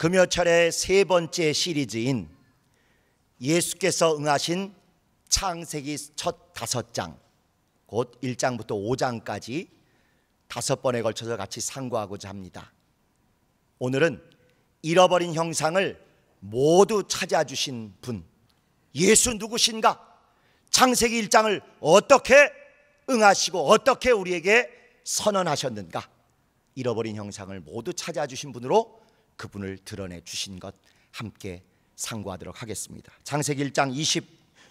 금요철의 세 번째 시리즈인 예수께서 응하신 창세기 첫 5장, 곧 1장부터 5장까지 5번에 걸쳐서 같이 상고하고자 합니다. 오늘은 잃어버린 형상을 모두 찾아주신 분, 예수 누구신가? 창세기 1장을 어떻게 응하시고 어떻게 우리에게 선언하셨는가? 잃어버린 형상을 모두 찾아주신 분으로 그분을 드러내 주신 것 함께 상고하도록 하겠습니다. 창세기 1장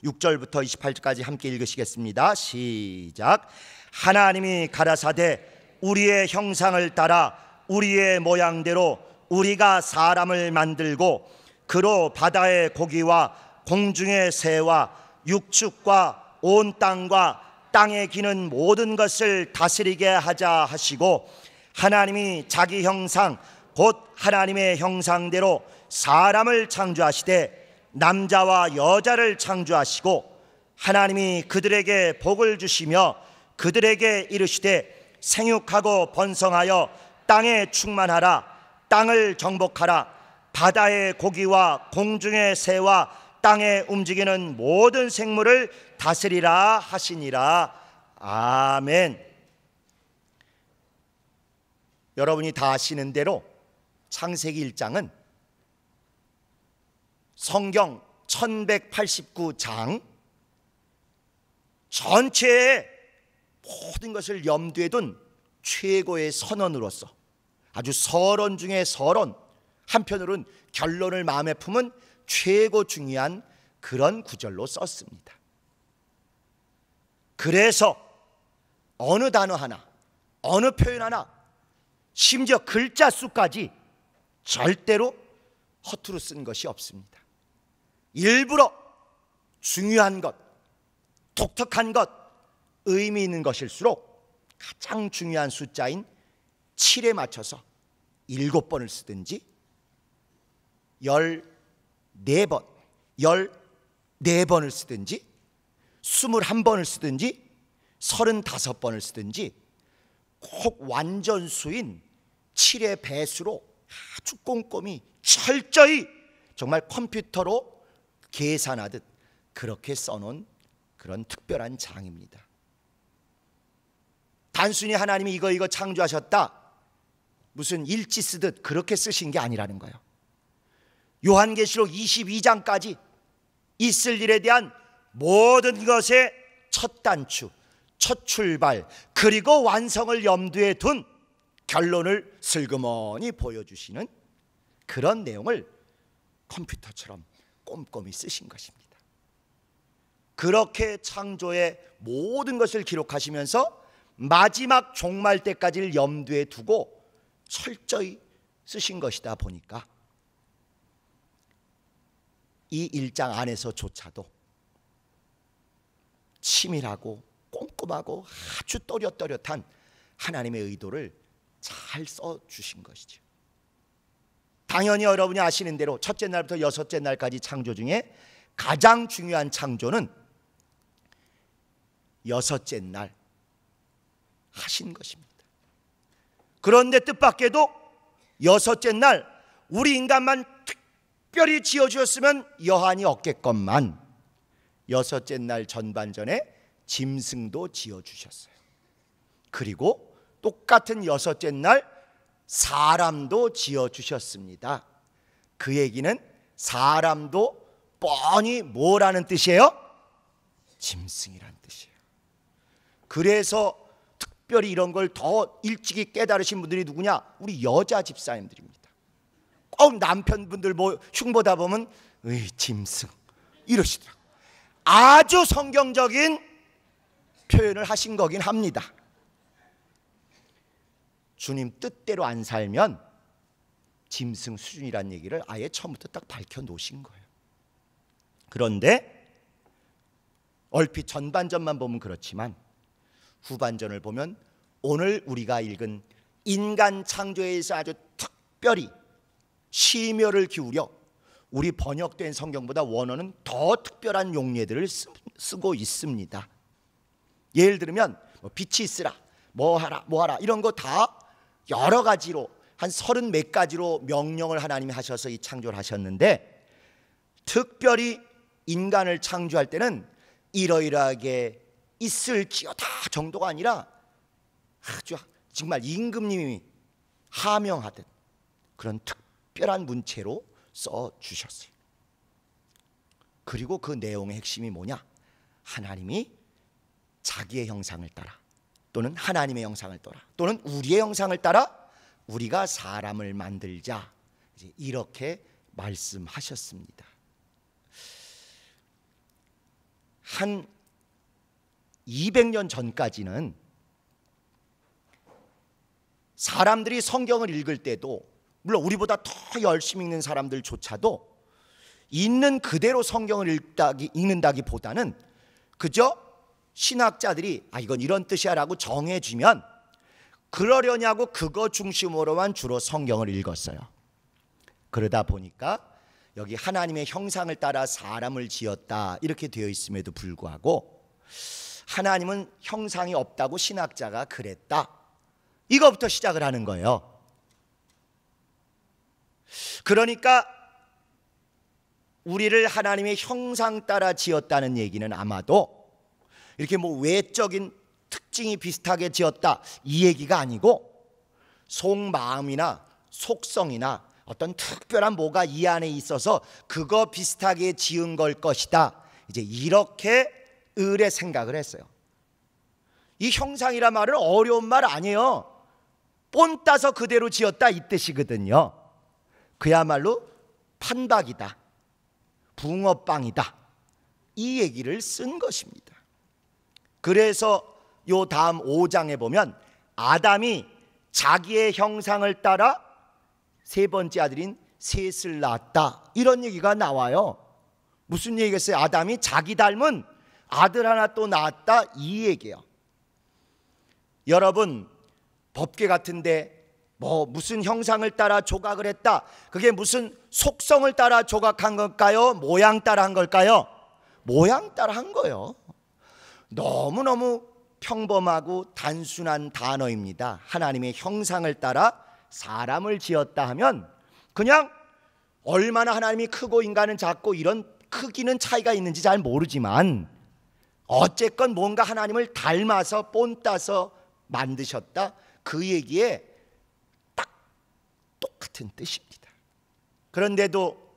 26절부터 28절까지 함께 읽으시겠습니다. 시작. 하나님이 가라사대 우리의 형상을 따라 우리의 모양대로 우리가 사람을 만들고 그로 바다의 고기와 공중의 새와 육축과 온 땅과 땅에 기는 모든 것을 다스리게 하자 하시고, 하나님이 자기 형상 곧 하나님의 형상대로 사람을 창조하시되 남자와 여자를 창조하시고, 하나님이 그들에게 복을 주시며 그들에게 이르시되 생육하고 번성하여 땅에 충만하라. 땅을 정복하라. 바다의 고기와 공중의 새와 땅에 움직이는 모든 생물을 다스리라 하시니라. 아멘. 여러분이 다 아시는 대로 창세기 1장은 성경 1189장 전체의 모든 것을 염두에 둔 최고의 선언으로서 아주 서론 중에 서론, 한편으로는 결론을 마음에 품은 최고 중요한 그런 구절로 썼습니다. 그래서 어느 단어 하나, 어느 표현 하나, 심지어 글자 수까지 절대로 허투루 쓴 것이 없습니다. 일부러 중요한 것, 독특한 것, 의미 있는 것일수록 가장 중요한 숫자인 7에 맞춰서 7번을 쓰든지 14번, 14번을 쓰든지 21번을 쓰든지 35번을 쓰든지 꼭 완전수인 7의 배수로 아주 꼼꼼히 철저히 정말 컴퓨터로 계산하듯 그렇게 써놓은 그런 특별한 장입니다. 단순히 하나님이 이거 창조하셨다, 무슨 일지 쓰듯 그렇게 쓰신 게 아니라는 거예요. 요한계시록 22장까지 있을 일에 대한 모든 것의 첫 단추, 첫 출발, 그리고 완성을 염두에 둔 결론을 슬그머니 보여주시는 그런 내용을 컴퓨터처럼 꼼꼼히 쓰신 것입니다. 그렇게 창조의 모든 것을 기록하시면서 마지막 종말 때까지를 염두에 두고 철저히 쓰신 것이다 보니까 이 1장 안에서조차도 치밀하고 꼼꼼하고 아주 또렷또렷한 하나님의 의도를 잘 써주신 것이죠. 당연히 여러분이 아시는 대로 첫째 날부터 6째 날까지 창조 중에 가장 중요한 창조는 6째 날 하신 것입니다. 그런데 뜻밖에도 6째 날 우리 인간만 특별히 지어주었으면 여한이 없겠건만 6째 날 전반전에 짐승도 지어주셨어요. 그리고 똑같은 6째 날 사람도 지어주셨습니다. 그 얘기는 사람도 뻔히 뭐라는 뜻이에요? 짐승이라는 뜻이에요. 그래서 특별히 이런 걸 더 일찍이 깨달으신 분들이 누구냐? 우리 여자 집사님들입니다. 꼭 남편분들 뭐 흉보다 보면 짐승 이러시더라고요. 아주 성경적인 표현을 하신 거긴 합니다. 주님 뜻대로 안 살면 짐승 수준이란 얘기를 아예 처음부터 딱 밝혀놓으신 거예요. 그런데 얼핏 전반전만 보면 그렇지만 후반전을 보면 오늘 우리가 읽은 인간 창조에서 아주 특별히 심혈을 기울여 우리 번역된 성경보다 원어는 더 특별한 용례들을 쓰고 있습니다. 예를 들면 빛이 있으라, 뭐 하라 이런 거 다 여러 가지로 한 30 몇 가지로 명령을 하나님이 하셔서 이 창조를 하셨는데, 특별히 인간을 창조할 때는 이러이러하게 있을지어다 정도가 아니라 아주 정말 임금님이 하명하듯 그런 특별한 문체로 써 주셨어요. 그리고 그 내용의 핵심이 뭐냐? 하나님이 자기의 형상을 따라, 또는 하나님의 형상을 따라, 또는 우리의 형상을 따라 우리가 사람을 만들자, 이렇게 말씀하셨습니다. 한 200년 전까지는 사람들이 성경을 읽을 때도, 물론 우리보다 더 열심히 읽는 사람들조차도 있는 그대로 성경을 읽는다기보다는 그저 신학자들이 이건 이런 뜻이야 라고 정해주면 그러려냐고 그거 중심으로만 주로 성경을 읽었어요. 그러다 보니까 여기 하나님의 형상을 따라 사람을 지었다 이렇게 되어 있음에도 불구하고 하나님은 형상이 없다고 신학자가 그랬다, 이거부터 시작을 하는 거예요. 그러니까 우리를 하나님의 형상 따라 지었다는 얘기는 아마도 이렇게 뭐 외적인 특징이 비슷하게 지었다 이 얘기가 아니고, 속마음이나 속성이나 어떤 특별한 뭐가 이 안에 있어서 그거 비슷하게 지은 걸 것이다, 이제 이렇게 을의 생각을 했어요. 이 형상이란 말은 어려운 말 아니에요. 본 따서 그대로 지었다 이 뜻이거든요. 그야말로 판박이다, 붕어빵이다, 이 얘기를 쓴 것입니다. 그래서 요 다음 5장에 보면 아담이 자기의 형상을 따라 세 번째 아들인 셋을 낳았다, 이런 얘기가 나와요. 무슨 얘기겠어요? 아담이 자기 닮은 아들 하나 또 낳았다, 이 얘기예요. 여러분, 법궤 같은데 뭐 무슨 형상을 따라 조각을 했다, 그게 무슨 속성을 따라 조각한 걸까요? 모양 따라 한 걸까요? 모양 따라 한 거예요. 너무너무 평범하고 단순한 단어입니다. 하나님의 형상을 따라 사람을 지었다 하면 그냥 얼마나 하나님이 크고 인간은 작고 이런 크기는 차이가 있는지 잘 모르지만 어쨌건 뭔가 하나님을 닮아서 본따서 만드셨다, 그 얘기에 딱 똑같은 뜻입니다. 그런데도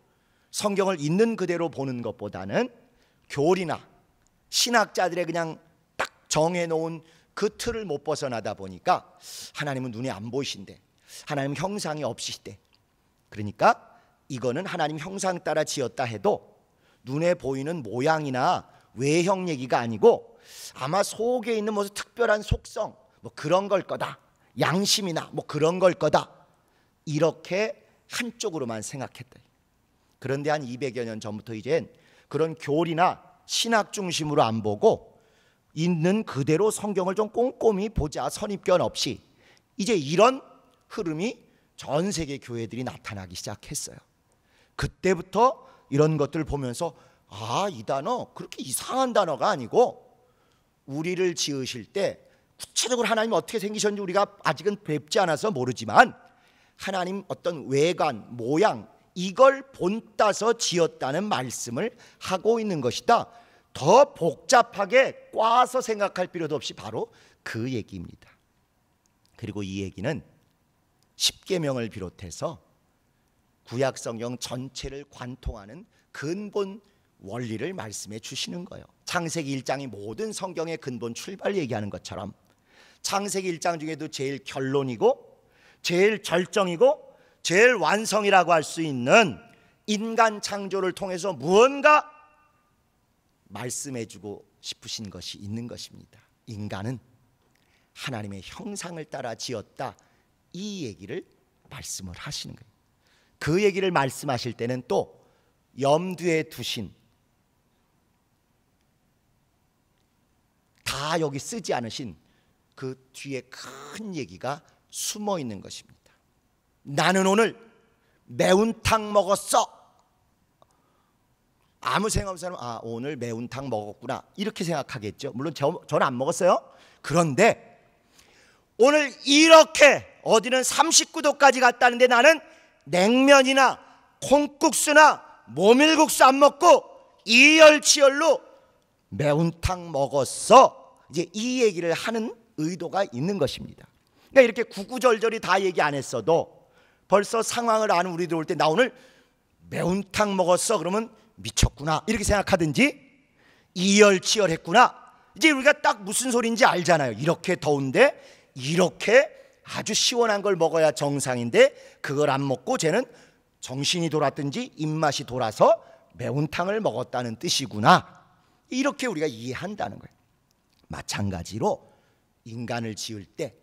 성경을 있는 그대로 보는 것보다는 교리나 신학자들의 그냥 딱 정해놓은 그 틀을 못 벗어나다 보니까 하나님은 눈에 안 보이신데, 하나님 형상이 없으시대, 그러니까 이거는 하나님 형상 따라 지었다 해도 눈에 보이는 모양이나 외형 얘기가 아니고 아마 속에 있는 무슨 특별한 속성 뭐 그런 걸 거다, 양심이나 뭐 그런 걸 거다, 이렇게 한쪽으로만 생각했다. 그런데 한 200여 년 전부터 이젠 그런 교리나 신학 중심으로 안 보고 있는 그대로 성경을 좀 꼼꼼히 보자, 선입견 없이, 이제 이런 흐름이 전 세계 교회들이 나타나기 시작했어요. 그때부터 이런 것들을 보면서 이 단어 그렇게 이상한 단어가 아니고, 우리를 지으실 때 구체적으로 하나님 어떻게 생기셨는지 우리가 아직은 뵙지 않아서 모르지만 하나님 어떤 외관, 모양, 이걸 본따서 지었다는 말씀을 하고 있는 것이다. 더 복잡하게 꽈서 생각할 필요도 없이 바로 그 얘기입니다. 그리고 이 얘기는 십계명을 비롯해서 구약 성경 전체를 관통하는 근본 원리를 말씀해 주시는 거예요. 창세기 1장이 모든 성경의 근본 출발 얘기하는 것처럼 창세기 1장 중에도 제일 결론이고 제일 절정이고 제일 완성이라고 할 수 있는 인간 창조를 통해서 무언가 말씀해 주고 싶으신 것이 있는 것입니다. 인간은 하나님의 형상을 따라 지었다, 이 얘기를 말씀을 하시는 거예요. 그 얘기를 말씀하실 때는 또 염두에 두신, 다 여기 쓰지 않으신 그 뒤에 큰 얘기가 숨어 있는 것입니다. 나는 오늘 매운탕 먹었어. 아무 생각 없는 사람은 오늘 매운탕 먹었구나 이렇게 생각하겠죠. 물론 저는 안 먹었어요. 그런데 오늘 이렇게 어디는 39도까지 갔다는데 나는 냉면이나 콩국수나 모밀국수 안 먹고 이열치열로 매운탕 먹었어. 이제 이 얘기를 하는 의도가 있는 것입니다. 그러니까 이렇게 구구절절히 다 얘기 안 했어도 벌써 상황을 아는 우리들 올 때 나 오늘 매운탕 먹었어 그러면 미쳤구나 이렇게 생각하든지 이열치열했구나, 이제 우리가 딱 무슨 소리인지 알잖아요. 이렇게 더운데 이렇게 아주 시원한 걸 먹어야 정상인데 그걸 안 먹고 쟤는 정신이 돌았든지 입맛이 돌아서 매운탕을 먹었다는 뜻이구나, 이렇게 우리가 이해한다는 거예요. 마찬가지로 인간을 지을 때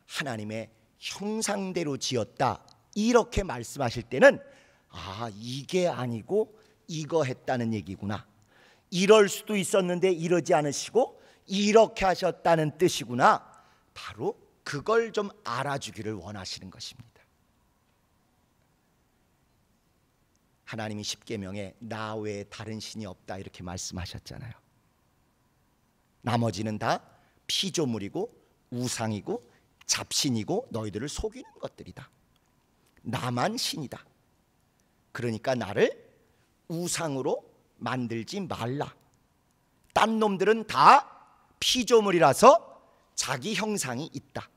하나님의 형상대로 지었다 이렇게 말씀하실 때는 아, 이게 아니고 이거 했다는 얘기구나, 이럴 수도 있었는데 이러지 않으시고 이렇게 하셨다는 뜻이구나, 바로 그걸 좀 알아주기를 원하시는 것입니다. 하나님이 십계명에 나 외에 다른 신이 없다 이렇게 말씀하셨잖아요. 나머지는 다 피조물이고 우상이고 잡신이고 너희들을 속이는 것들이다. 나만 신이다. 그러니까 나를 우상으로 만들지 말라. 딴 놈들은 다 피조물이라서 자기 형상이 있다.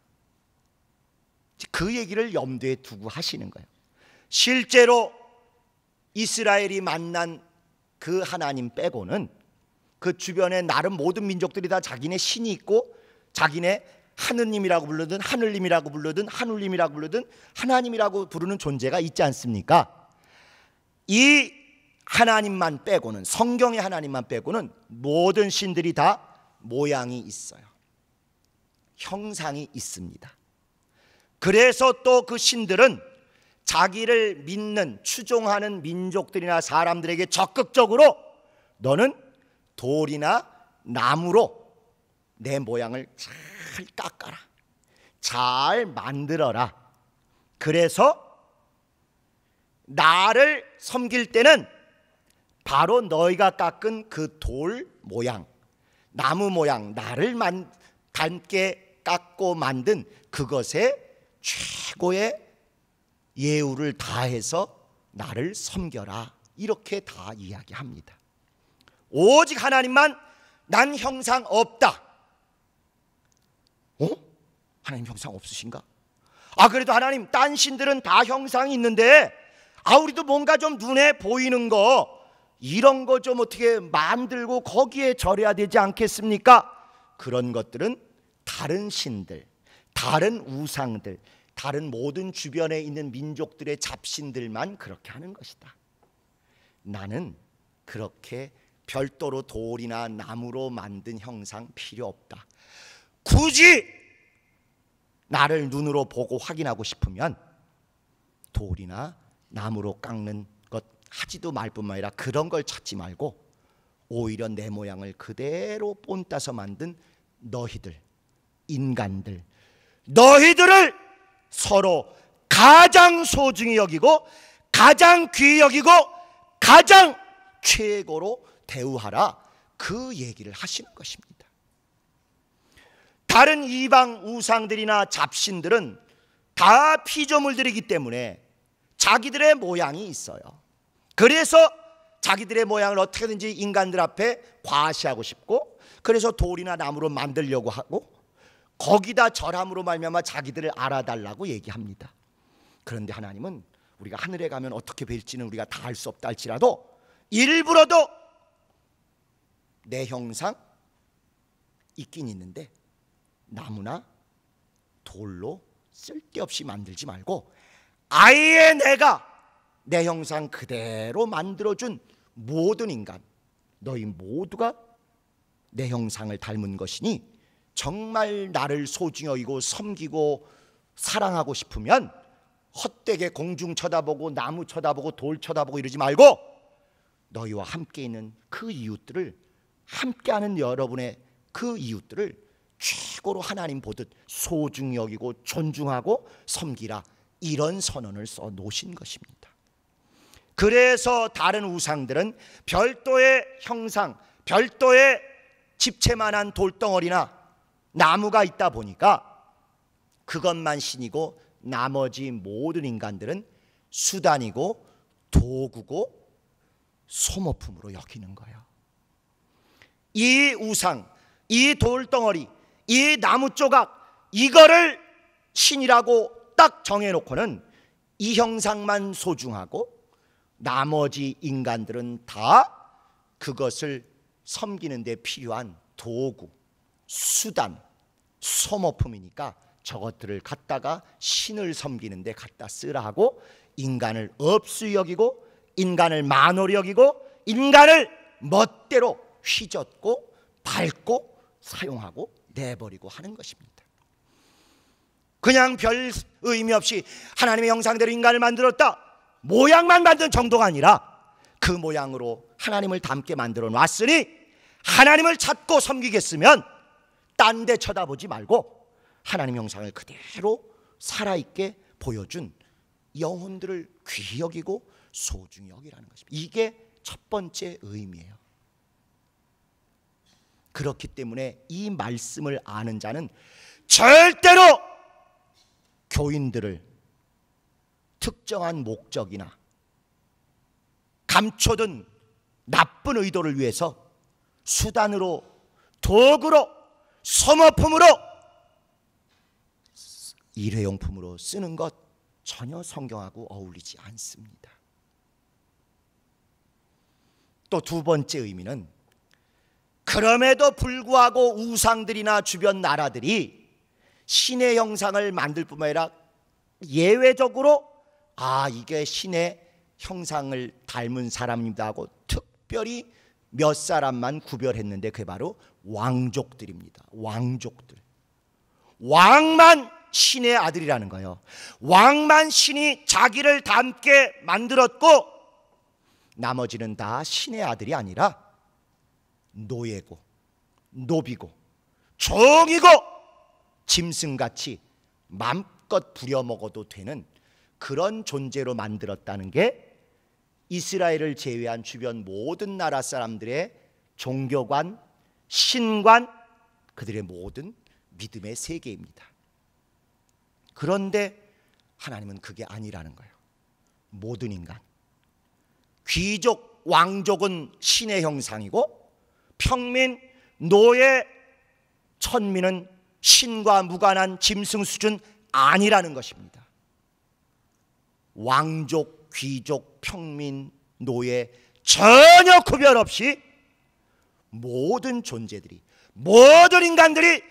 그 얘기를 염두에 두고 하시는 거예요. 실제로 이스라엘이 만난 그 하나님 빼고는 그 주변에 나름 모든 민족들이 다 자기네 신이 있고 자기네 하느님이라고 부르든 하늘님이라고 부르든 하늘님이라고 부르든 하나님이라고 부르는 존재가 있지 않습니까? 이 하나님만 빼고는, 성경의 하나님만 빼고는 모든 신들이 다 모양이 있어요. 형상이 있습니다. 그래서 또 그 신들은 자기를 믿는 추종하는 민족들이나 사람들에게 적극적으로 너는 돌이나 나무로 내 모양을 잘 깎아라, 잘 만들어라. 그래서 나를 섬길 때는 바로 너희가 깎은 그 돌 모양, 나무 모양, 나를 닮게 깎고 만든 그것에 최고의 예우를 다해서 나를 섬겨라, 이렇게 다 이야기합니다. 오직 하나님만 난 형상 없다. 하나님 형상 없으신가? 그래도 하나님 딴 신들은 다 형상이 있는데 우리도 뭔가 좀 눈에 보이는 거 이런 거 좀 어떻게 만들고 거기에 절해야 되지 않겠습니까? 그런 것들은 다른 신들, 다른 우상들, 다른 모든 주변에 있는 민족들의 잡신들만 그렇게 하는 것이다. 나는 그렇게 별도로 돌이나 나무로 만든 형상 필요 없다. 굳이 나를 눈으로 보고 확인하고 싶으면 돌이나 나무로 깎는 것 하지도 말 뿐만 아니라 그런 걸 찾지 말고 오히려 내 모양을 그대로 본따서 만든 너희들, 인간들, 너희들을 서로 가장 소중히 여기고 가장 귀히 여기고 가장 최고로 대우하라, 그 얘기를 하시는 것입니다. 다른 이방 우상들이나 잡신들은 다 피조물들이기 때문에 자기들의 모양이 있어요. 그래서 자기들의 모양을 어떻게든지 인간들 앞에 과시하고 싶고, 그래서 돌이나 나무로 만들려고 하고 거기다 절함으로 말미암아 자기들을 알아달라고 얘기합니다. 그런데 하나님은 우리가 하늘에 가면 어떻게 뵐지는 우리가 다 알 수 없다 할지라도 일부러도 내 형상 있긴 있는데 나무나 돌로 쓸데없이 만들지 말고 아예 내가 내 형상 그대로 만들어준 모든 인간, 너희 모두가 내 형상을 닮은 것이니 정말 나를 소중히 여기고 섬기고 사랑하고 싶으면 헛되게 공중 쳐다보고 나무 쳐다보고 돌 쳐다보고 이러지 말고 너희와 함께 있는 그 이웃들을, 함께하는 여러분의 그 이웃들을 최고로 하나님 보듯 소중히 여기고 존중하고 섬기라, 이런 선언을 써 놓으신 것입니다. 그래서 다른 우상들은 별도의 형상, 별도의 집채만한 돌덩어리나 나무가 있다 보니까 그것만 신이고 나머지 모든 인간들은 수단이고 도구고 소모품으로 여기는 거예요. 이 우상, 이 돌덩어리, 이 나무 조각, 이거를 신이라고 딱 정해놓고는 이 형상만 소중하고 나머지 인간들은 다 그것을 섬기는 데 필요한 도구, 수단, 소모품이니까 저것들을 갖다가 신을 섬기는 데 갖다 쓰라 하고 인간을 업수 여기고 인간을 만홀히 여기고 인간을 멋대로 휘젓고 밟고 사용하고 내버리고 하는 것입니다. 그냥 별 의미 없이 하나님의 형상대로 인간을 만들었다, 모양만 만든 정도가 아니라 그 모양으로 하나님을 닮게 만들어 놨으니 하나님을 찾고 섬기겠으면 딴 데 쳐다보지 말고 하나님 형상을 그대로 살아있게 보여준 영혼들을 귀히 여기고 소중히 여기라는 것입니다. 이게 첫 번째 의미예요. 그렇기 때문에 이 말씀을 아는 자는 절대로 교인들을 특정한 목적이나 감춰둔 나쁜 의도를 위해서 수단으로, 도구로, 소모품으로, 일회용품으로 쓰는 것 전혀 성경하고 어울리지 않습니다. 또 두 번째 의미는 그럼에도 불구하고 우상들이나 주변 나라들이 신의 형상을 만들 뿐만 아니라 예외적으로 이게 신의 형상을 닮은 사람입니다 하고 특별히 몇 사람만 구별했는데 그게 바로 왕족들입니다. 왕족들. 왕만 신의 아들이라는 거예요. 왕만 신이 자기를 닮게 만들었고 나머지는 다 신의 아들이 아니라 노예고 노비고 종이고 짐승같이 맘껏 부려먹어도 되는 그런 존재로 만들었다는 게 이스라엘을 제외한 주변 모든 나라 사람들의 종교관, 신관, 그들의 모든 믿음의 세계입니다. 그런데 하나님은 그게 아니라는 거예요. 모든 인간, 귀족, 왕족은 신의 형상이고 평민, 노예, 천민은 신과 무관한 짐승 수준 아니라는 것입니다. 왕족, 귀족, 평민, 노예 전혀 구별 없이 모든 존재들이, 모든 인간들이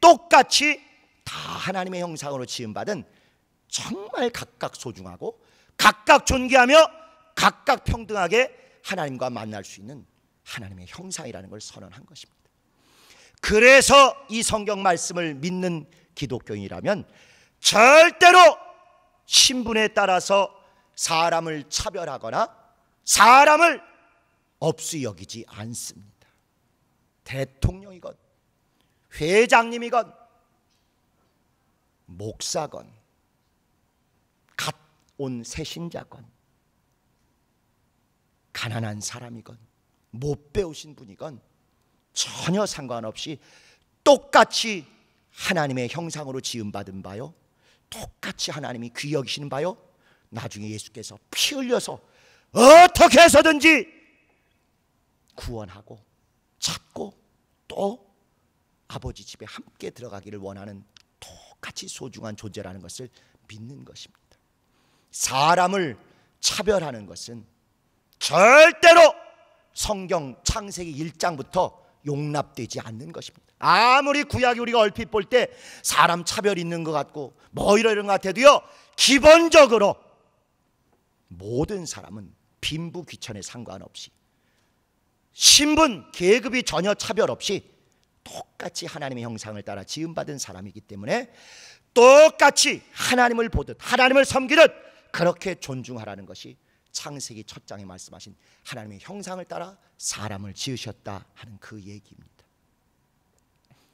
똑같이 다 하나님의 형상으로 지음받은 정말 각각 소중하고 각각 존귀하며 각각 평등하게 하나님과 만날 수 있는 하나님의 형상이라는 걸 선언한 것입니다. 그래서 이 성경 말씀을 믿는 기독교인이라면 절대로 신분에 따라서 사람을 차별하거나 사람을 업수 여기지 않습니다. 대통령이건 회장님이건 목사건 갓 온 새신자건 가난한 사람이건 못 배우신 분이건 전혀 상관없이 똑같이 하나님의 형상으로 지음받은 바요, 똑같이 하나님이 귀히 여기시는 바요, 나중에 예수께서 피 흘려서 어떻게 해서든지 구원하고 찾고 또 아버지 집에 함께 들어가기를 원하는 똑같이 소중한 존재라는 것을 믿는 것입니다. 사람을 차별하는 것은 절대로 성경 창세기 1장부터 용납되지 않는 것입니다. 아무리 구약이 우리가 얼핏 볼 때 사람 차별 있는 것 같고 뭐 이런 것 같아도요, 기본적으로 모든 사람은 빈부 귀천에 상관없이 신분, 계급이 전혀 차별 없이 똑같이 하나님의 형상을 따라 지음받은 사람이기 때문에 똑같이 하나님을 보듯 하나님을 섬기듯 그렇게 존중하라는 것이 창세기 첫 장에 말씀하신 하나님의 형상을 따라 사람을 지으셨다 하는 그 얘기입니다.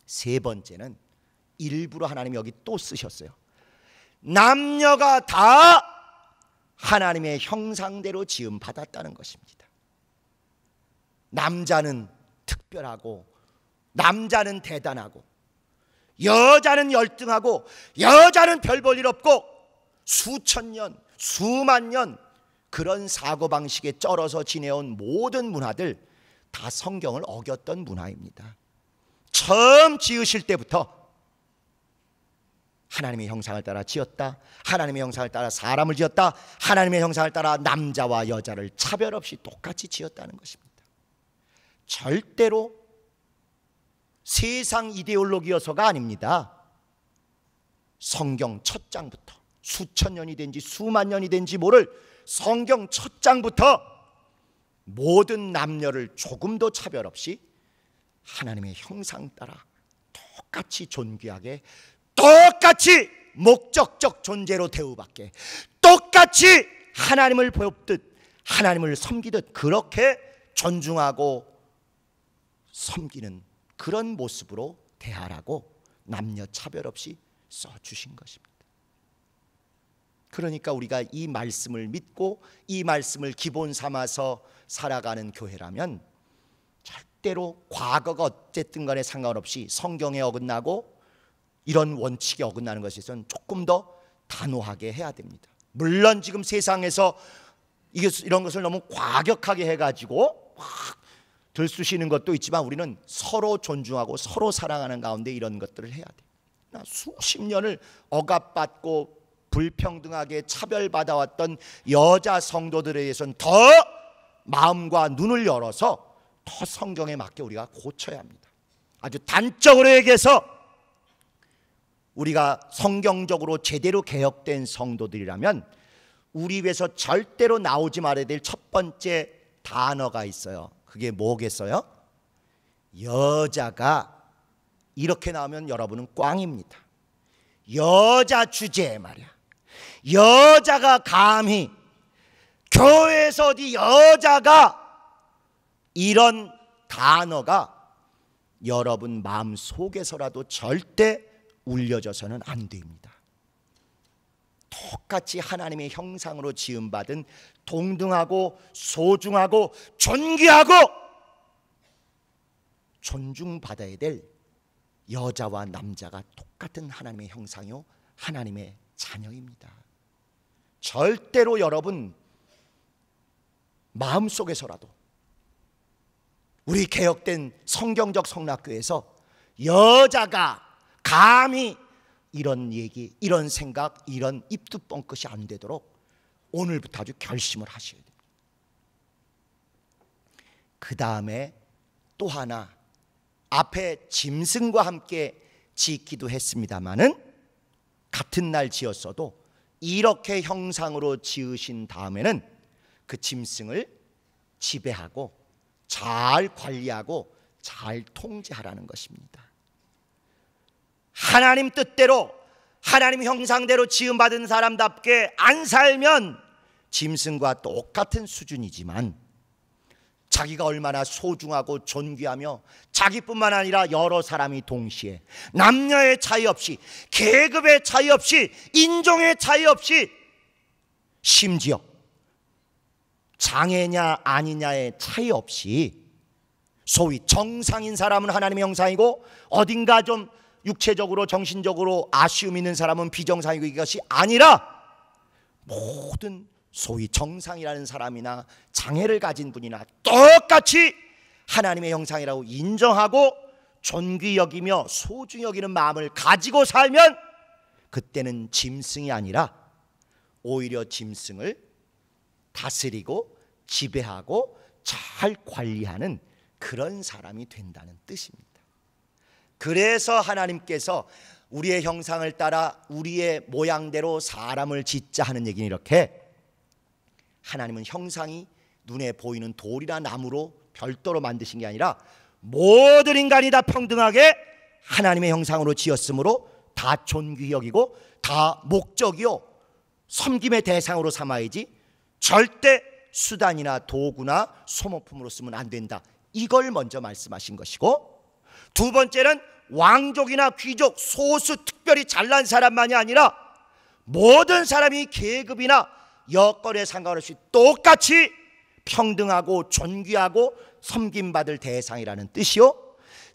세 번째는 일부러 하나님이 여기 또 쓰셨어요. 남녀가 다 하나님의 형상대로 지음받았다는 것입니다. 남자는 특별하고 남자는 대단하고 여자는 열등하고 여자는 별 볼 일 없고 수천 년, 수만 년 그런 사고방식에 쩔어서 지내온 모든 문화들 다 성경을 어겼던 문화입니다. 처음 지으실 때부터 하나님의 형상을 따라 지었다, 하나님의 형상을 따라 사람을 지었다, 하나님의 형상을 따라 남자와 여자를 차별 없이 똑같이 지었다는 것입니다. 절대로 세상 이데올로기여서가 아닙니다. 성경 첫 장부터 수천 년이 된지 수만 년이 된지 모를 성경 첫 장부터 모든 남녀를 조금도 차별 없이 하나님의 형상 따라 똑같이 존귀하게, 똑같이 목적적 존재로 대우받게, 똑같이 하나님을 보엽듯 하나님을 섬기듯 그렇게 존중하고 섬기는 그런 모습으로 대하라고 남녀 차별 없이 써주신 것입니다. 그러니까 우리가 이 말씀을 믿고 이 말씀을 기본 삼아서 살아가는 교회라면 절대로 과거가 어쨌든 간에 상관없이 성경에 어긋나고 이런 원칙에 어긋나는 것에 있어서는 조금 더 단호하게 해야 됩니다. 물론 지금 세상에서 이런 것을 너무 과격하게 해가지고 막 들쑤시는 것도 있지만 우리는 서로 존중하고 서로 사랑하는 가운데 이런 것들을 해야 돼요. 수십 년을 억압받고 불평등하게 차별받아왔던 여자 성도들에 대해서는 더 마음과 눈을 열어서 더 성경에 맞게 우리가 고쳐야 합니다. 아주 단적으로 얘기해서 우리가 성경적으로 제대로 개혁된 성도들이라면 우리 입에서 절대로 나오지 말아야 될 첫 번째 단어가 있어요. 그게 뭐겠어요? 여자가 이렇게 나오면 여러분은 꽝입니다. 여자 주제에 말이야. 여자가 감히 교회에서 어디 여자가 이런 단어가 여러분 마음 속에서라도 절대 울려져서는 안 됩니다. 똑같이 하나님의 형상으로 지음받은 동등하고 소중하고 존귀하고 존중받아야 될 여자와 남자가 똑같은 하나님의 형상이요 하나님의 자녀입니다. 절대로 여러분 마음속에서라도 우리 개혁된 성경적 성락교회에서 여자가 감히 이런 얘기, 이런 생각, 이런 입도 뻥끗이 안 되도록 오늘부터 아주 결심을 하셔야 됩니다. 그 다음에 또 하나, 앞에 짐승과 함께 짓기도 했습니다마는 같은 날 지었어도 이렇게 형상으로 지으신 다음에는 그 짐승을 지배하고 잘 관리하고 잘 통제하라는 것입니다. 하나님 뜻대로 하나님 형상대로 지음받은 사람답게 안 살면 짐승과 똑같은 수준이지만 자기가 얼마나 소중하고 존귀하며 자기뿐만 아니라 여러 사람이 동시에 남녀의 차이 없이 계급의 차이 없이 인종의 차이 없이 심지어 장애냐 아니냐의 차이 없이 소위 정상인 사람은 하나님의 형상이고 어딘가 좀 육체적으로 정신적으로 아쉬움 있는 사람은 비정상이고 이것이 아니라 모든 소위 정상이라는 사람이나 장애를 가진 분이나 똑같이 하나님의 형상이라고 인정하고 존귀 여기며 소중히 여기는 마음을 가지고 살면 그때는 짐승이 아니라 오히려 짐승을 다스리고 지배하고 잘 관리하는 그런 사람이 된다는 뜻입니다. 그래서 하나님께서 우리의 형상을 따라 우리의 모양대로 사람을 짓자 하는 얘기는 이렇게 하나님은 형상이 눈에 보이는 돌이나 나무로 별도로 만드신 게 아니라 모든 인간이 다 평등하게 하나님의 형상으로 지었으므로 다 존귀히 여기고 다 목적이요 섬김의 대상으로 삼아야지 절대 수단이나 도구나 소모품으로 쓰면 안 된다. 이걸 먼저 말씀하신 것이고 두 번째는 왕족이나 귀족, 소수 특별히 잘난 사람만이 아니라 모든 사람이 계급이나 여건에 상관없이 똑같이 평등하고 존귀하고 섬김받을 대상이라는 뜻이요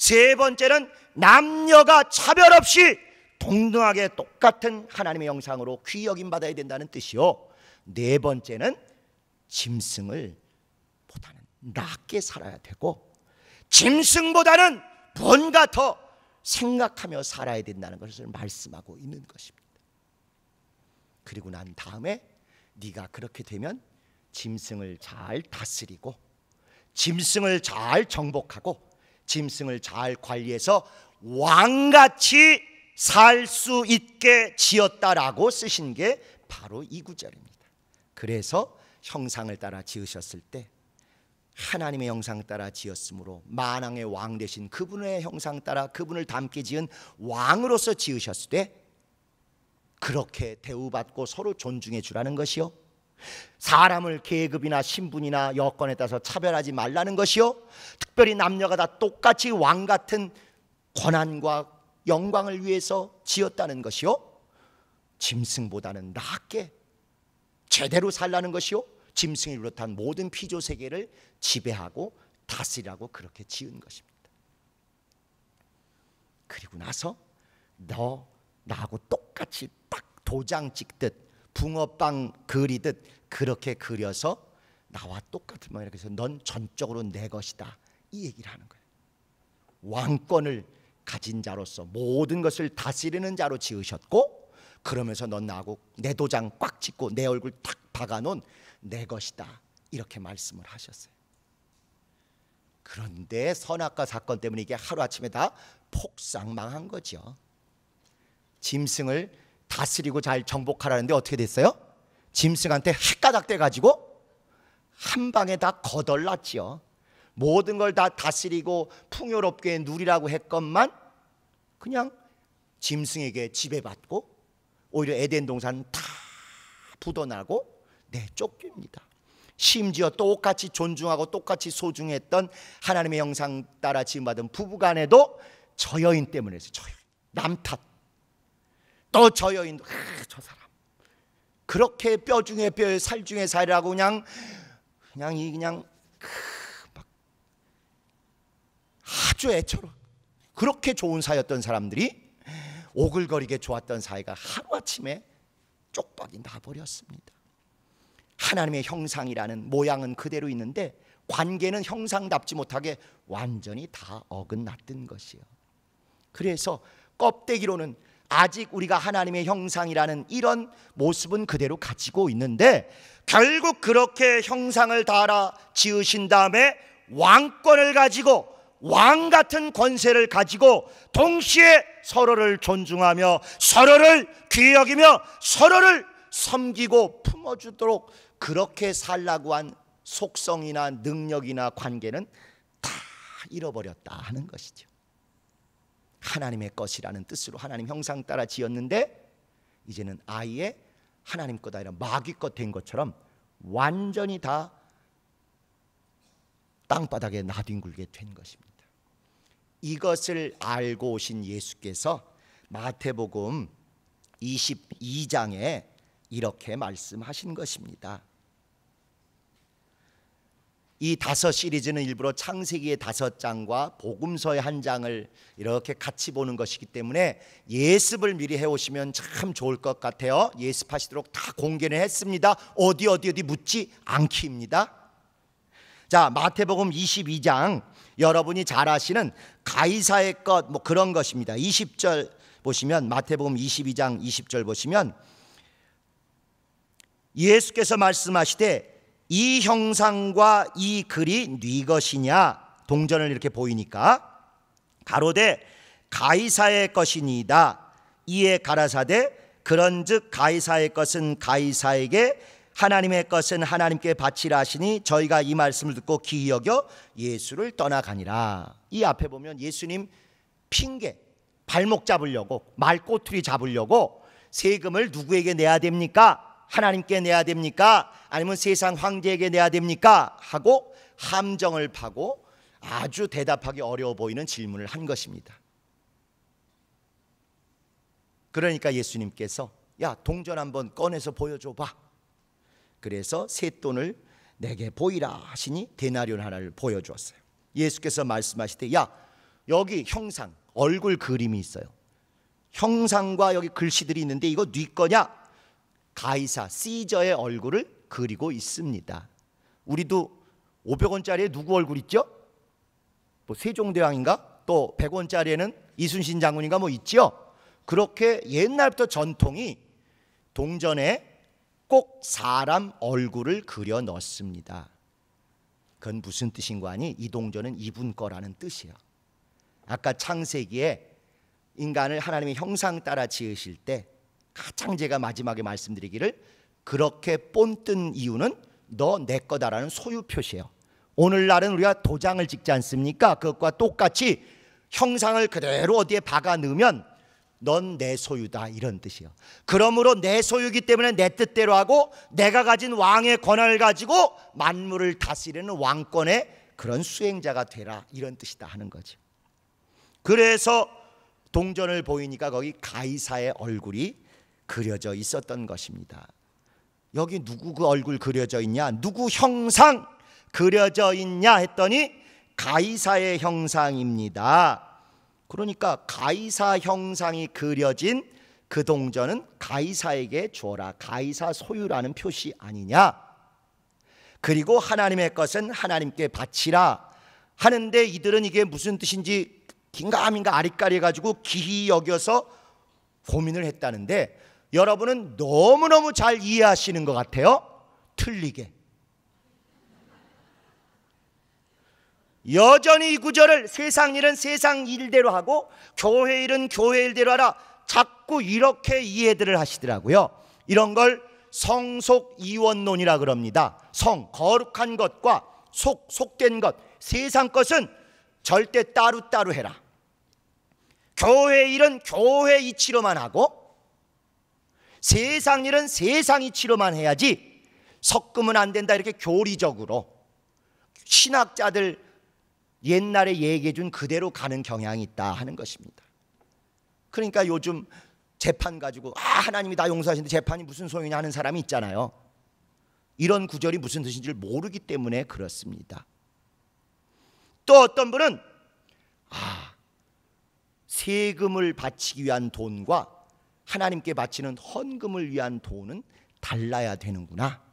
세 번째는 남녀가 차별 없이 동등하게 똑같은 하나님의 형상으로 귀히 여김 받아야 된다는 뜻이요. 네 번째는 짐승을 보다는 낮게 살아야 되고, 짐승보다는 뭔가 더 생각하며 살아야 된다는 것을 말씀하고 있는 것입니다. 그리고 난 다음에 네가 그렇게 되면 짐승을 잘 다스리고, 짐승을 잘 정복하고, 짐승을 잘 관리해서 왕같이 살 수 있게 지었다라고 쓰신 게 바로 이 구절입니다. 그래서 형상을 따라 지으셨을 때 하나님의 형상 따라 지었으므로 만왕의 왕 되신 그분의 형상 따라 그분을 닮게 지은 왕으로서 지으셨을 때 그렇게 대우받고 서로 존중해 주라는 것이요, 사람을 계급이나 신분이나 여건에 따라서 차별하지 말라는 것이요, 특별히 남녀가 다 똑같이 왕 같은 권한과 영광을 위해서 지었다는 것이요, 짐승보다는 낮게 제대로 살라는 것이요, 짐승을 비롯한 모든 피조 세계를 지배하고 다스리라고 그렇게 지은 것입니다. 그리고 나서 너 나하고 똑같이 딱 도장 찍듯 붕어빵 그리듯 그렇게 그려서 나와 똑같은 모양이라 해서 넌 전적으로 내 것이다, 이 얘기를 하는 거예요. 왕권을 가진 자로서 모든 것을 다스리는 자로 지으셨고, 그러면서 넌 나하고 내 도장 꽉 찍고 내 얼굴 탁 박아놓은 내 것이다, 이렇게 말씀을 하셨어요. 그런데 선악과 사건 때문에 이게 하루아침에 다 폭삭망한 거죠. 짐승을 다스리고 잘 정복하라는데 어떻게 됐어요? 짐승한테 헷가닥 돼가지고 한 방에 다 거덜났지요. 모든 걸 다 다스리고 풍요롭게 누리라고 했건만 그냥 짐승에게 지배받고 오히려 에덴 동산 다 부도나고 내쫓깁니다. 심지어 똑같이 존중하고 똑같이 소중했던 하나님의 형상 따라 지음받은 부부간에도 저 여인 때문에 저 여인, 남 탓. 또 저 여인도 저 사람 그렇게 뼈 중에 뼈에 살 중에 살이라고 그냥 막 아주 애처로 그렇게 좋은 사이였던 사람들이, 오글거리게 좋았던 사이가 하루아침에 쪽박이 나버렸습니다. 하나님의 형상이라는 모양은 그대로 있는데 관계는 형상답지 못하게 완전히 다 어긋났던 것이요. 그래서 껍데기로는 아직 우리가 하나님의 형상이라는 이런 모습은 그대로 가지고 있는데, 결국 그렇게 형상을 달아 지으신 다음에 왕권을 가지고 왕 같은 권세를 가지고 동시에 서로를 존중하며 서로를 귀히 여기며 서로를 섬기고 품어주도록 그렇게 살라고 한 속성이나 능력이나 관계는 다 잃어버렸다 하는 것이죠. 하나님의 것이라는 뜻으로 하나님 형상 따라 지었는데 이제는 아예 하나님 것 아니라 마귀 것 된 것처럼 완전히 다 땅바닥에 나뒹굴게 된 것입니다. 이것을 알고 오신 예수께서 마태복음 22장에 이렇게 말씀하신 것입니다. 이 5 시리즈는 일부러 창세기의 5장과 복음서의 1장을 이렇게 같이 보는 것이기 때문에 예습을 미리 해오시면 참 좋을 것 같아요. 예습하시도록 다 공개를 했습니다. 어디 묻지 않기입니다. 자, 마태복음 22장 여러분이 잘 아시는 가이사의 것 뭐 그런 것입니다. 20절 보시면, 마태복음 22장 20절 보시면 예수께서 말씀하시되 이 형상과 이 글이 네 것이냐, 동전을 이렇게 보이니까 가로되 가이사의 것이니이다. 이에 가라사대 그런즉 가이사의 것은 가이사에게 하나님의 것은 하나님께 바치라 하시니 저희가 이 말씀을 듣고 기이 여겨 예수를 떠나가니라. 이 앞에 보면 예수님 핑계, 발목 잡으려고, 말꼬투리 잡으려고 세금을 누구에게 내야 됩니까? 하나님께 내야 됩니까? 아니면 세상 황제에게 내야 됩니까? 하고 함정을 파고 아주 대답하기 어려워 보이는 질문을 한 것입니다. 그러니까 예수님께서 야, 동전 한번 꺼내서 보여줘봐. 그래서 쇳돈을 내게 보이라 하시니 데나리온 하나를 보여주었어요. 예수께서 말씀하시되 야, 여기 형상, 얼굴 그림이 있어요. 형상과 여기 글씨들이 있는데 이거 네 거냐? 가이사, 시저의 얼굴을 그리고 있습니다. 우리도 500원짜리에 누구 얼굴 있죠? 뭐 세종대왕인가? 또 100원짜리에는 이순신 장군인가 뭐 있죠? 그렇게 옛날부터 전통이 동전에 꼭 사람 얼굴을 그려 넣습니다. 그건 무슨 뜻인가 하니 이 동전은 이분 거라는 뜻이에요. 아까 창세기에 인간을 하나님의 형상 따라 지으실 때 가장 제가 마지막에 말씀드리기를 그렇게 본뜬 이유는 너 내 거다라는 소유 표시예요. 오늘날은 우리가 도장을 찍지 않습니까? 그것과 똑같이 형상을 그대로 어디에 박아 넣으면 넌 내 소유다 이런 뜻이에요. 그러므로 내 소유이기 때문에 내 뜻대로 하고 내가 가진 왕의 권한을 가지고 만물을 다스리는 왕권의 그런 수행자가 되라 이런 뜻이다 하는 거죠. 그래서 동전을 보이니까 거기 가이사의 얼굴이 그려져 있었던 것입니다. 여기 누구 그 얼굴 그려져 있냐? 누구 형상 그려져 있냐 했더니 가이사의 형상입니다. 그러니까 가이사 형상이 그려진 그 동전은 가이사에게 주어라. 가이사 소유라는 표시 아니냐? 그리고 하나님의 것은 하나님께 바치라 하는데 이들은 이게 무슨 뜻인지 긴가민가 아리까리 해가지고 기이 여겨서 고민을 했다는데 여러분은 너무너무 잘 이해하시는 것 같아요. 틀리게. 여전히 이 구절을 세상 일은 세상 일대로 하고 교회 일은 교회 일대로 하라 자꾸 이렇게 이해들을 하시더라고요. 이런 걸 성속이원론이라 그럽니다. 성, 거룩한 것과 속, 속된 것, 세상 것은 절대 따로따로 해라. 교회 일은 교회 이치로만 하고 세상 일은 세상 이치로만 해야지 섞으면 안 된다 이렇게 교리적으로 신학자들 옛날에 얘기해 준 그대로 가는 경향이 있다 하는 것입니다. 그러니까 요즘 재판 가지고 하나님이 다 용서하시는데 재판이 무슨 소용이냐 하는 사람이 있잖아요. 이런 구절이 무슨 뜻인지를 모르기 때문에 그렇습니다. 또 어떤 분은 세금을 바치기 위한 돈과 하나님께 바치는 헌금을 위한 돈은 달라야 되는구나.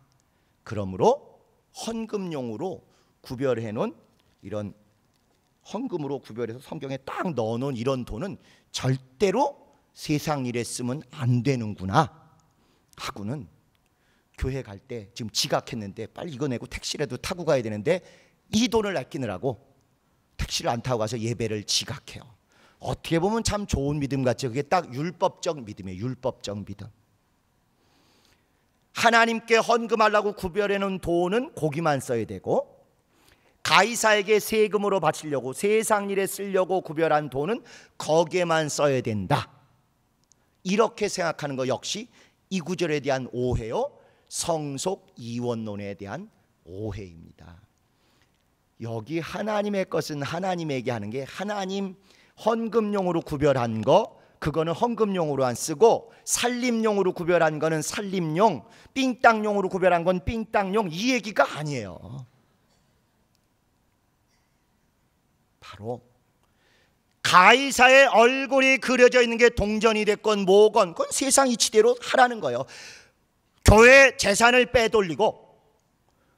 그러므로 헌금용으로 구별해 놓은 이런 헌금으로 구별해서 성경에 딱 넣어놓은 이런 돈은 절대로 세상 일에 쓰면 안 되는구나 하고는 교회 갈 때 지금 지각했는데 빨리 이거 내고 택시라도 타고 가야 되는데 이 돈을 아끼느라고 택시를 안 타고 가서 예배를 지각해요. 어떻게 보면 참 좋은 믿음 같죠. 그게 딱 율법적 믿음이에요. 율법적 믿음. 하나님께 헌금하려고 구별해 놓은 돈은 거기만 써야 되고 가이사에게 세금으로 바치려고 세상 일에 쓰려고 구별한 돈은 거기에만 써야 된다. 이렇게 생각하는 것 역시 이 구절에 대한 오해요. 성속 이원론에 대한 오해입니다. 여기 하나님의 것은 하나님에게 하는 게 하나님 헌금용으로 구별한 거 그거는 헌금용으로 안 쓰고 살림용으로 구별한 거는 살림용, 삥땅용으로 구별한 건 삥땅용 이 얘기가 아니에요. 바로 가이사의 얼굴이 그려져 있는 게 동전이 됐건 뭐건 그건 세상 이치대로 하라는 거예요. 교회 재산을 빼돌리고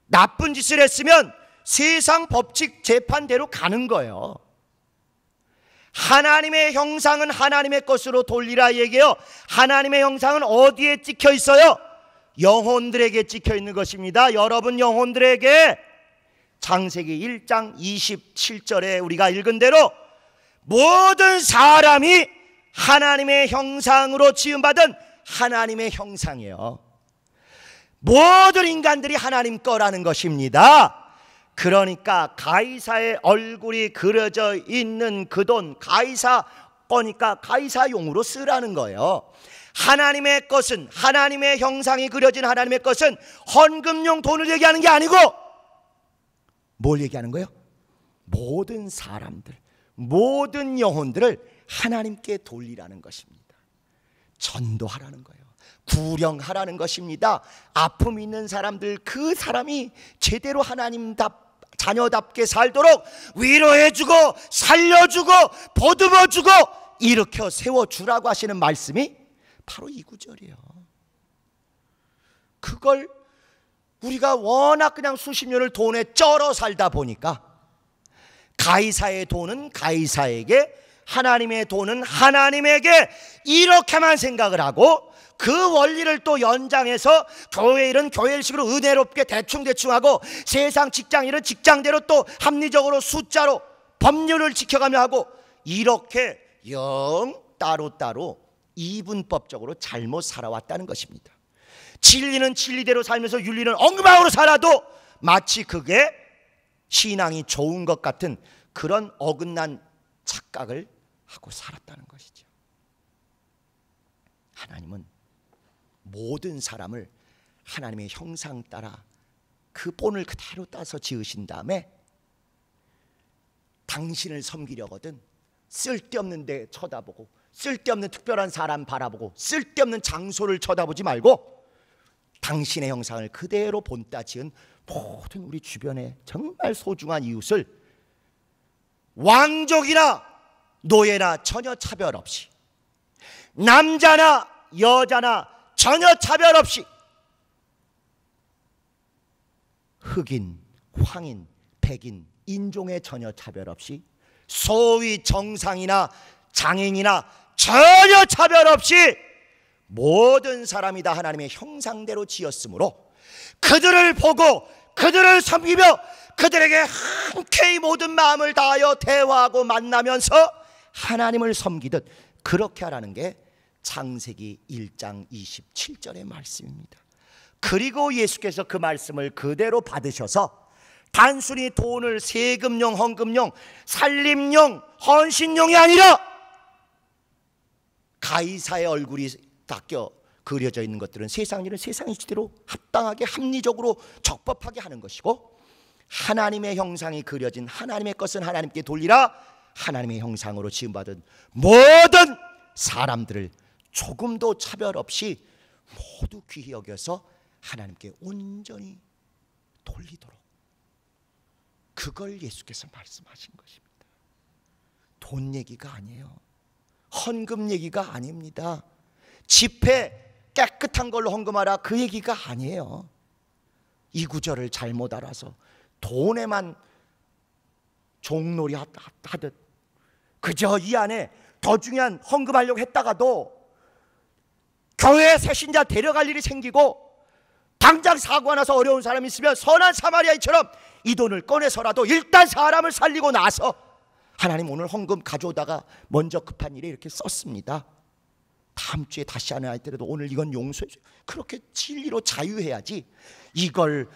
나쁜 짓을 했으면 세상 법칙 재판대로 가는 거예요. 하나님의 형상은 하나님의 것으로 돌리라 얘기해요. 하나님의 형상은 어디에 찍혀 있어요? 영혼들에게 찍혀 있는 것입니다. 여러분 영혼들에게 창세기 1장 27절에 우리가 읽은 대로 모든 사람이 하나님의 형상으로 지음받은 하나님의 형상이에요. 모든 인간들이 하나님 거라는 것입니다. 그러니까 가이사의 얼굴이 그려져 있는 그 돈 가이사 거니까 가이사용으로 쓰라는 거예요. 하나님의 것은 하나님의 형상이 그려진 하나님의 것은 헌금용 돈을 얘기하는 게 아니고 뭘 얘기하는 거예요? 모든 사람들 모든 영혼들을 하나님께 돌리라는 것입니다. 전도하라는 거예요. 구령하라는 것입니다. 아픔 있는 사람들 그 사람이 제대로 하나님 자녀답게 살도록 위로해주고 살려주고 보듬어주고 일으켜 세워주라고 하시는 말씀이 바로 이 구절이에요. 그걸 우리가 워낙 그냥 수십 년을 돈에 쩔어 살다 보니까 가이사의 돈은 가이사에게, 하나님의 돈은 하나님에게, 이렇게만 생각을 하고 그 원리를 또 연장해서 교회 일은 교회 일식으로 은혜롭게 대충대충 하고 세상 직장 일은 직장대로 또 합리적으로 숫자로 법률을 지켜가며 하고, 이렇게 영 따로따로 이분법적으로 잘못 살아왔다는 것입니다. 진리는 진리대로 살면서 윤리는 엉망으로 살아도 마치 그게 신앙이 좋은 것 같은 그런 어긋난 착각을 하고 살았다는 것이죠. 하나님은 모든 사람을 하나님의 형상 따라 그 본을 그대로 따서 지으신 다음에 당신을 섬기려거든 쓸데없는 데 쳐다보고 쓸데없는 특별한 사람 바라보고 쓸데없는 장소를 쳐다보지 말고 당신의 형상을 그대로 본따 지은 모든 우리 주변의 정말 소중한 이웃을 왕족이나 노예나 전혀 차별 없이, 남자나 여자나 전혀 차별 없이, 흑인, 황인, 백인, 인종에 전혀 차별 없이, 소위 정상이나 장애인이나 전혀 차별 없이 모든 사람이 다 하나님의 형상대로 지었으므로 그들을 보고 그들을 섬기며 그들에게 흔쾌히 모든 마음을 다하여 대화하고 만나면서 하나님을 섬기듯 그렇게 하라는 게 창세기 1장 27절의 말씀입니다. 그리고 예수께서 그 말씀을 그대로 받으셔서 단순히 돈을 세금용, 헌금용, 살림용, 헌신용이 아니라 가이사의 얼굴이 닦여 그려져 있는 것들은 세상 일은 세상의 시대로 합당하게 합리적으로 적법하게 하는 것이고, 하나님의 형상이 그려진 하나님의 것은 하나님께 돌리라, 하나님의 형상으로 지음받은 모든 사람들을 조금도 차별 없이 모두 귀히 여겨서 하나님께 온전히 돌리도록, 그걸 예수께서 말씀하신 것입니다. 돈 얘기가 아니에요. 헌금 얘기가 아닙니다. 집회 깨끗한 걸로 헌금하라, 그 얘기가 아니에요. 이 구절을 잘못 알아서 돈에만 종놀이 하듯 그저 이 안에 더 중요한 헌금하려고 했다가도 교회에 새신자 데려갈 일이 생기고 당장 사고가 나서 어려운 사람이 있으면 선한 사마리아인처럼 이 돈을 꺼내서라도 일단 사람을 살리고 나서 하나님 오늘 헌금 가져오다가 먼저 급한 일에 이렇게 썼습니다. 다음 주에 다시 하나 할 때라도 오늘 이건 용서해 줘요. 그렇게 진리로 자유해야지, 이걸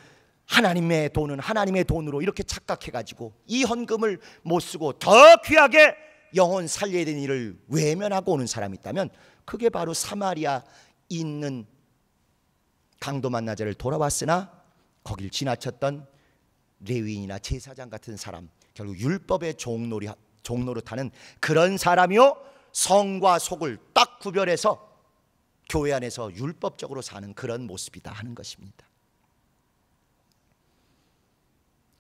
하나님의 돈은 하나님의 돈으로 이렇게 착각해가지고 이 헌금을 못 쓰고 더 귀하게 영혼 살려야 되는 일을 외면하고 오는 사람이 있다면 그게 바로 사마리아 있는 강도 만나자를 돌아왔으나 거길 지나쳤던 레위인이나 제사장 같은 사람, 결국 율법의 종노릇하는 그런 사람이요, 성과 속을 딱 구별해서 교회 안에서 율법적으로 사는 그런 모습이다 하는 것입니다.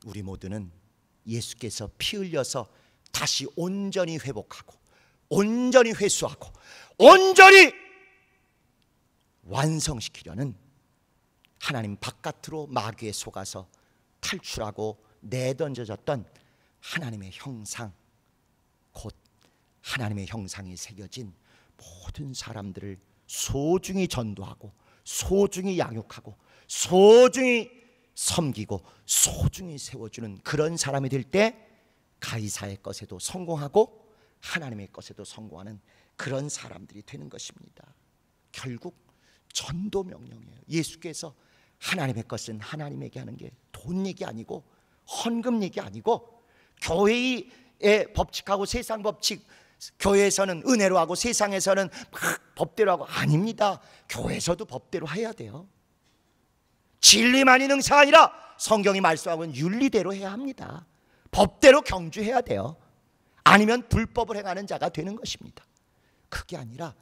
우리 모두는 예수께서 피 흘려서 다시 온전히 회복하고 온전히 회수하고 온전히 완성시키려는 하나님 바깥으로 마귀에 속아서 탈출하고 내던져졌던 하나님의 형상, 곧 하나님의 형상이 새겨진 모든 사람들을 소중히 전도하고 소중히 양육하고 소중히 섬기고 소중히 세워주는 그런 사람이 될 때 가이사의 것에도 성공하고 하나님의 것에도 성공하는 그런 사람들이 되는 것입니다. 결국 전도 명령이에요. 예수께서 하나님의 것은 하나님에게 하는 게 돈 얘기 아니고 헌금 얘기 아니고 교회의 법칙하고 세상 법칙, 교회에서는 은혜로 하고 세상에서는 막 법대로 하고 아닙니다. 교회에서도 법대로 해야 돼요. 진리만이 능사가 아니라 성경이 말씀하고 있는 윤리대로 해야 합니다. 법대로 경주해야 돼요. 아니면 불법을 행하는 자가 되는 것입니다. 그게 아니라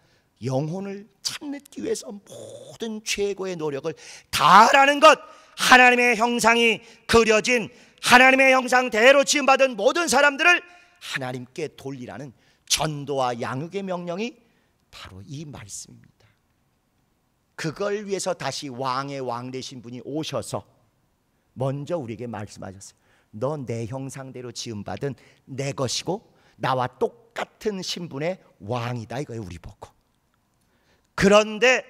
영혼을 찾기 위해서 모든 최고의 노력을 다하라는 것, 하나님의 형상이 그려진 하나님의 형상대로 지음받은 모든 사람들을 하나님께 돌리라는 전도와 양육의 명령이 바로 이 말씀입니다. 그걸 위해서 다시 왕의 왕 되신 분이 오셔서 먼저 우리에게 말씀하셨어요. 너 내 형상대로 지음받은 내 것이고 나와 똑같은 신분의 왕이다, 이거예요. 우리 보고. 그런데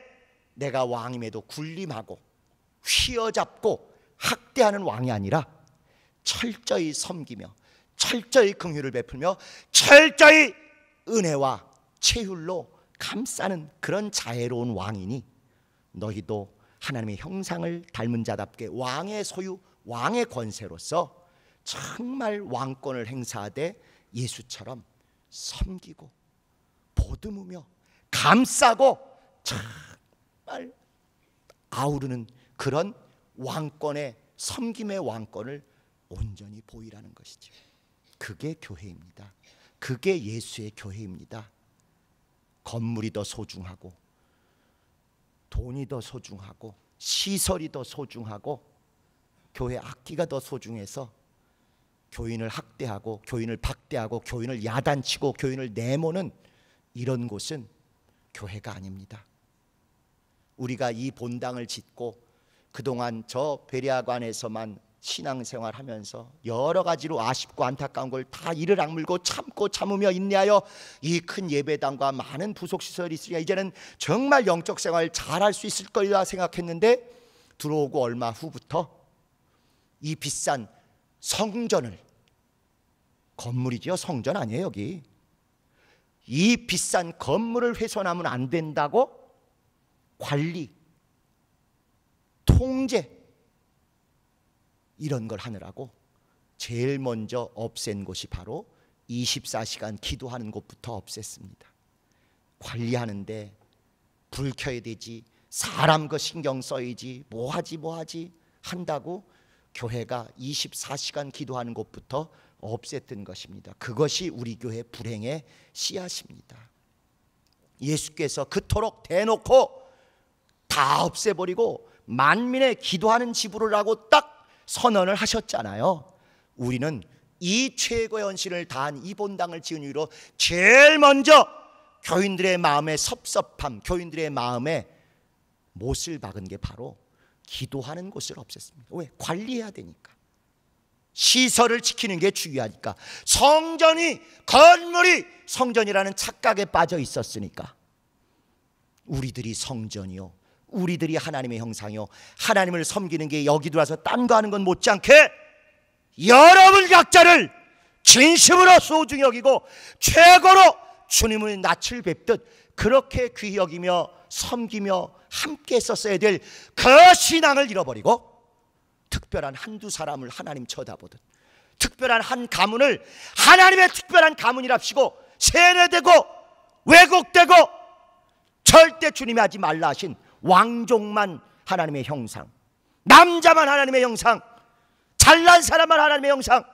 내가 왕임에도 군림하고 휘어잡고 학대하는 왕이 아니라 철저히 섬기며 철저히 긍휼을 베풀며 철저히 은혜와 체휼로 감싸는 그런 자애로운 왕이니 너희도 하나님의 형상을 닮은 자답게 왕의 소유, 왕의 권세로서 정말 왕권을 행사하되 예수처럼 섬기고 보듬으며 감싸고 정말 아우르는 그런 왕권의, 섬김의 왕권을 온전히 보이라는 것이죠. 그게 교회입니다. 그게 예수의 교회입니다. 건물이 더 소중하고 돈이 더 소중하고 시설이 더 소중하고 교회 악기가 더 소중해서 교인을 학대하고 교인을 박대하고 교인을 야단치고 교인을 내모는 이런 곳은 교회가 아닙니다. 우리가 이 본당을 짓고 그동안 저 베레아관에서만 신앙생활 하면서 여러 가지로 아쉽고 안타까운 걸 다 이를 악물고 참고 참으며 인내하여 이 큰 예배당과 많은 부속시설이 있으니까 이제는 정말 영적 생활 잘할 수 있을 거라 생각했는데 들어오고 얼마 후부터 이 비싼 성전을, 건물이지요, 성전 아니에요 여기, 이 비싼 건물을 훼손하면 안 된다고 관리, 통제 이런 걸 하느라고 제일 먼저 없앤 곳이 바로 24시간 기도하는 곳부터 없앴습니다. 관리하는데 불 켜야 되지, 사람 거 신경 써야지, 뭐하지 한다고 교회가 24시간 기도하는 곳부터 없앴던 것입니다. 그것이 우리 교회 불행의 씨앗입니다. 예수께서 그토록 대놓고 다 없애버리고 만민의 기도하는 집으로라고 딱 선언을 하셨잖아요. 우리는 이 최고의 헌신을 다한 이 본당을 지은 이유로 제일 먼저 교인들의 마음의 섭섭함, 교인들의 마음에 못을 박은 게 바로 기도하는 곳을 없앴습니다. 왜? 관리해야 되니까. 시설을 지키는 게 중요하니까. 성전이, 건물이 성전이라는 착각에 빠져 있었으니까. 우리들이 성전이요, 우리들이 하나님의 형상이요, 하나님을 섬기는 게 여기 들어와서 딴 거 하는 건 못지않게 여러분 각자를 진심으로 소중히 여기고 최고로 주님의 낯을 뵙듯 그렇게 귀히 여기며 섬기며 함께 썼어야 될 그 신앙을 잃어버리고 특별한 한두 사람을 하나님 쳐다보듯 특별한 한 가문을 하나님의 특별한 가문이랍시고 세뇌되고 왜곡되고 절대 주님이 하지 말라 하신 왕족만 하나님의 형상, 남자만 하나님의 형상, 잘난 사람만 하나님의 형상,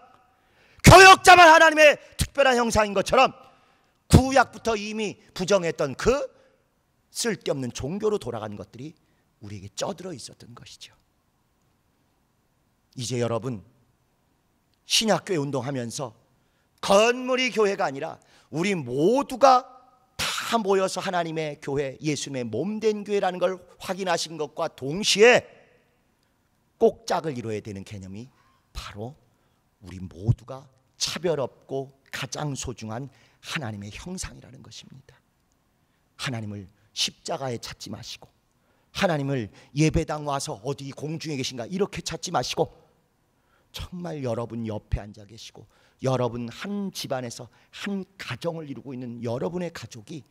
교역자만 하나님의 특별한 형상인 것처럼 구약부터 이미 부정했던 그 쓸데없는 종교로 돌아간 것들이 우리에게 쩌들어 있었던 것이죠. 이제 여러분 신약교회 운동하면서 건물이 교회가 아니라 우리 모두가 다 모여서 하나님의 교회, 예수님의 몸된 교회라는 걸 확인하신 것과 동시에 꼭 짝을 이루어야 되는 개념이 바로 우리 모두가 차별 없고 가장 소중한 하나님의 형상이라는 것입니다. 하나님을 십자가에 찾지 마시고 하나님을 예배당 와서 어디 공중에 계신가 이렇게 찾지 마시고 정말 여러분 옆에 앉아 계시고 여러분 한 집안에서 한 가정을 이루고 있는 여러분의 가족이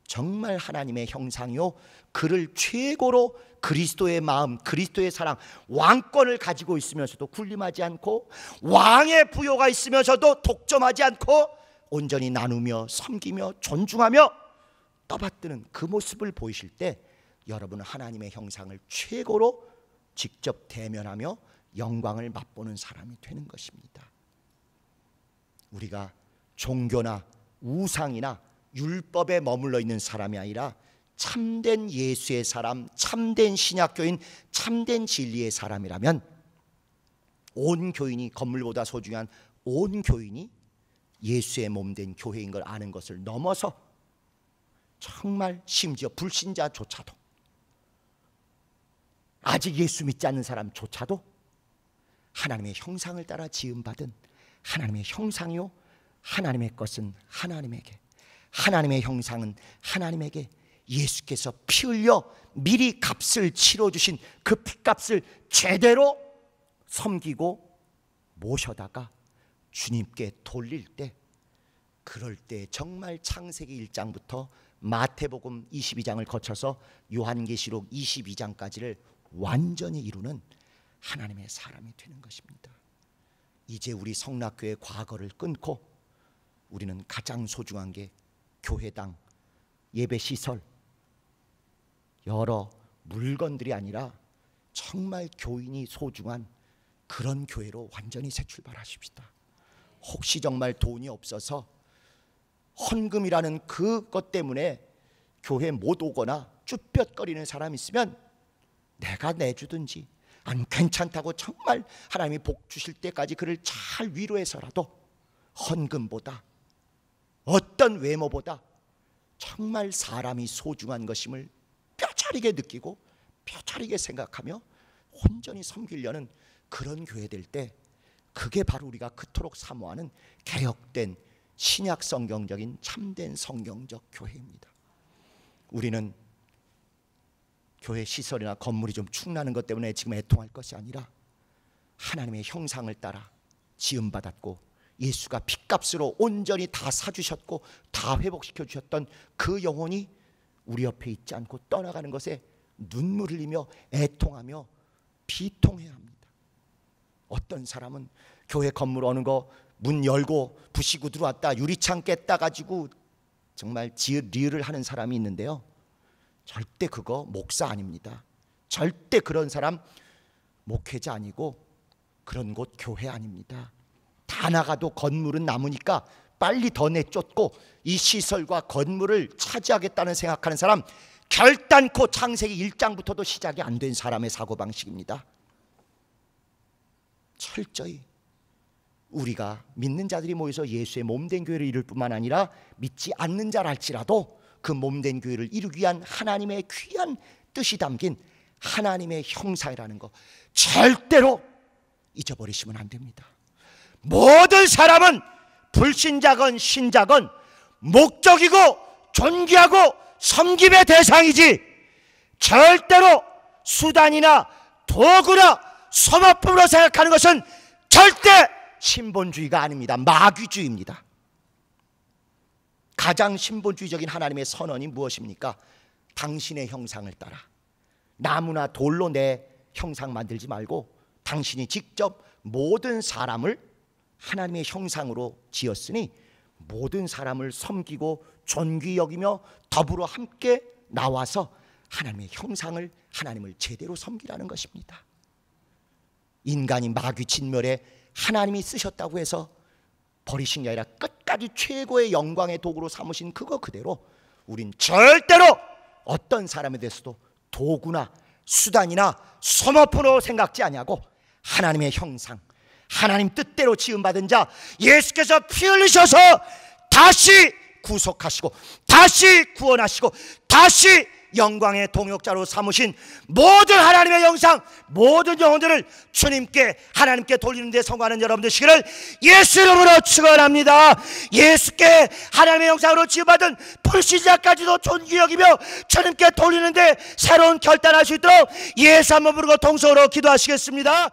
정말 하나님의 형상이요, 그를 최고로 그리스도의 마음, 그리스도의 사랑, 왕권을 가지고 있으면서도 군림하지 않고 왕의 부요가 있으면서도 독점하지 않고 온전히 나누며 섬기며 존중하며 떠받드는 그 모습을 보이실 때 여러분은 하나님의 형상을 최고로 직접 대면하며 영광을 맛보는 사람이 되는 것입니다. 우리가 종교나 우상이나 율법에 머물러 있는 사람이 아니라 참된 예수의 사람, 참된 신약교인, 참된 진리의 사람이라면 온 교인이, 건물보다 소중한 온 교인이 예수의 몸된 교회인 걸 아는 것을 넘어서 정말 심지어 불신자조차도, 아직 예수 믿지 않는 사람조차도 하나님의 형상을 따라 지음받은 하나님의 형상이요, 하나님의 것은 하나님에게, 하나님의 형상은 하나님에게 예수께서 피 흘려 미리 값을 치러주신 그 피값을 제대로 섬기고 모셔다가 주님께 돌릴 때, 그럴 때 정말 창세기 1장부터 마태복음 22장을 거쳐서 요한계시록 22장까지를 완전히 이루는 하나님의 사람이 되는 것입니다. 이제 우리 성락교의 과거를 끊고 우리는 가장 소중한 게 교회당, 예배시설, 여러 물건들이 아니라 정말 교인이 소중한 그런 교회로 완전히 새 출발하십시다. 혹시 정말 돈이 없어서 헌금이라는 그것 때문에 교회 못 오거나 쭈뼛거리는 사람 있으면 내가 내주든지, 안 괜찮다고 정말 하나님이 복 주실 때까지 그를 잘 위로해서라도 헌금보다, 어떤 외모보다 정말 사람이 소중한 것임을 뼈저리게 느끼고 뼈저리게 생각하며 온전히 섬기려는 그런 교회 될 때, 그게 바로 우리가 그토록 사모하는 개혁된 신약 성경적인 참된 성경적 교회입니다. 우리는 교회 시설이나 건물이 좀 축나는 것 때문에 지금 애통할 것이 아니라 하나님의 형상을 따라 지음받았고 예수가 핏값으로 온전히 다 사주셨고 다 회복시켜 주셨던 그 영혼이 우리 옆에 있지 않고 떠나가는 것에 눈물 흘리며 애통하며 비통해야 합니다. 어떤 사람은 교회 건물 어느 거 문 열고 부시고 들어왔다 유리창 깼다 가지고 정말 리을을 하는 사람이 있는데요, 절대 그거 목사 아닙니다. 절대 그런 사람 목회자 아니고 그런 곳 교회 아닙니다. 다 나가도 건물은 남으니까 빨리 더 내쫓고 이 시설과 건물을 차지하겠다는 생각하는 사람, 결단코 창세기 1장부터도 시작이 안 된 사람의 사고방식입니다. 철저히 우리가 믿는 자들이 모여서 예수의 몸된 교회를 이룰 뿐만 아니라 믿지 않는 자랄지라도 그 몸된 교회를 이루기 위한 하나님의 귀한 뜻이 담긴 하나님의 형상이라는 거 절대로 잊어버리시면 안 됩니다. 모든 사람은 불신자건 신자건 목적이고 존귀하고 섬김의 대상이지, 절대로 수단이나 도구나 소모품으로 생각하는 것은 절대 신본주의가 아닙니다. 마귀주의입니다. 가장 신본주의적인 하나님의 선언이 무엇입니까? 당신의 형상을 따라, 나무나 돌로 내 형상 만들지 말고 당신이 직접 모든 사람을 하나님의 형상으로 지었으니 모든 사람을 섬기고 존귀 여기며 더불어 함께 나와서 하나님의 형상을, 하나님을 제대로 섬기라는 것입니다. 인간이 마귀 진멸에 하나님이 쓰셨다고 해서 버리신 게 아니라 끝까지 최고의 영광의 도구로 삼으신 그거 그대로 우린 절대로 어떤 사람에 대해서도 도구나 수단이나 소모품으로 생각지 아니하고 하나님의 형상, 하나님 뜻대로 지음받은 자 예수께서 피 흘리셔서 다시 구속하시고 다시 구원하시고 다시 영광의 동역자로 삼으신 모든 하나님의 형상, 모든 영혼들을 주님께, 하나님께 돌리는 데 성공하는 여러분 되시기를 예수 이름으로 축원합니다. 예수께 하나님의 형상으로 지음받은 불신자까지도 존귀 여기며 주님께 돌리는 데 새로운 결단할 수 있도록 예수 한번 부르고 통성으로 기도하시겠습니다.